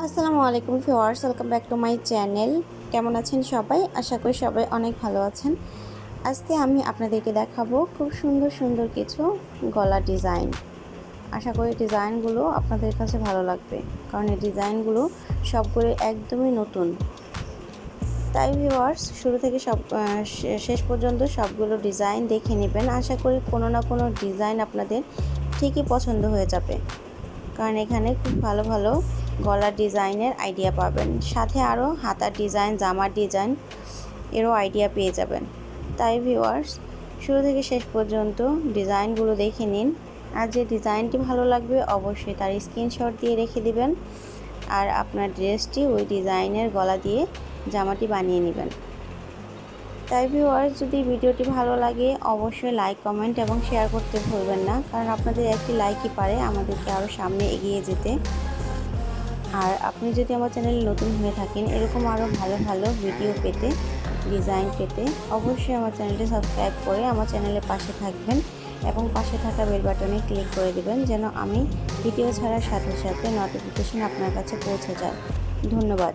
আসসালামু আলাইকুম viewers, welcome back to my channel. কেমন আছেন সবাই? আশা করি সবাই অনেক ভালো আছেন। আজকে আমি আপনাদেরকে দেখাবো খুব সুন্দর সুন্দর কিছু গলা ডিজাইন। আশা করি ডিজাইনগুলো আপনাদের কাছে ভালো লাগবে, কারণ এই ডিজাইনগুলো সবগুলো একদমই নতুন। তাই ভিউয়ার্স, শুরু থেকে শেষ পর্যন্ত সবগুলো ডিজাইন দেখে নেবেন। আশা করি কোনো না কোনো ডিজাইন আপনাদের ঠিকই পছন্দ হয়ে যাবে, কারণ এখানে খুব ভালো ভালো গলার ডিজাইনের আইডিয়া পাবেন, সাথে আরও হাতার ডিজাইন, জামার ডিজাইন এরও আইডিয়া পেয়ে যাবেন। তাই ভিউয়ার্স, শুরু থেকে শেষ পর্যন্ত ডিজাইনগুলো দেখে নিন। আর যে ডিজাইনটি ভালো লাগবে অবশ্যই তার স্ক্রিনশট দিয়ে রেখে দিবেন, আর আপনার ড্রেসটি ওই ডিজাইনের গলা দিয়ে জামাটি বানিয়ে নেবেন। তাই ভিউয়ার্স, যদি ভিডিওটি ভালো লাগে অবশ্যই লাইক, কমেন্ট এবং শেয়ার করতে ভুলবেন না, কারণ আপনাদের একটি লাইকই পারে আমাদেরকে আরও সামনে এগিয়ে যেতে। আর আপনি যদি আমার চ্যানেলে নতুন হয়ে থাকেন, এরকম আরও ভালো ভালো ভিডিও পেতে, ডিজাইন পেতে অবশ্যই আমার চ্যানেলটি সাবস্ক্রাইব করে আমার চ্যানেলের পাশে থাকবেন এবং পাশে থাকা বেল বাটনে ক্লিক করে দেবেন, যেন আমি ভিডিও ছাড়ার সাথে সাথে নোটিফিকেশন আপনার কাছে পৌঁছে যায়। ধন্যবাদ।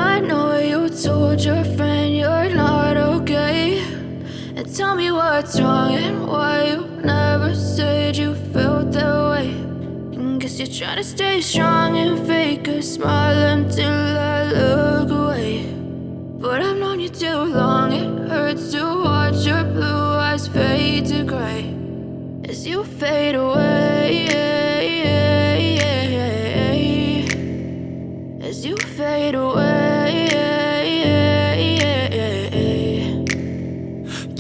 I know you told your friend you're not okay, and tell me what's wrong and why you never said you felt that way. And guess you're trying to stay strong and fake a smile until I look away. But I've known you too long, it hurts to watch your blue eyes fade to gray as you fade away, as you fade away.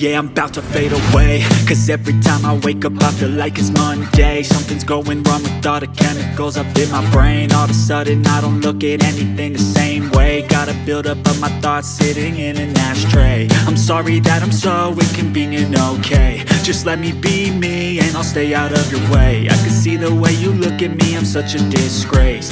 Yeah, I'm about to fade away, cause every time I wake up I feel like it's Monday. Something's going wrong with all the chemicals up in my brain. All of a sudden I don't look at anything the same way. Got a build up of my thoughts sitting in an ashtray. I'm sorry that I'm so inconvenient, okay. Just let me be me and I'll stay out of your way. I can see the way you look at me, I'm such a disgrace.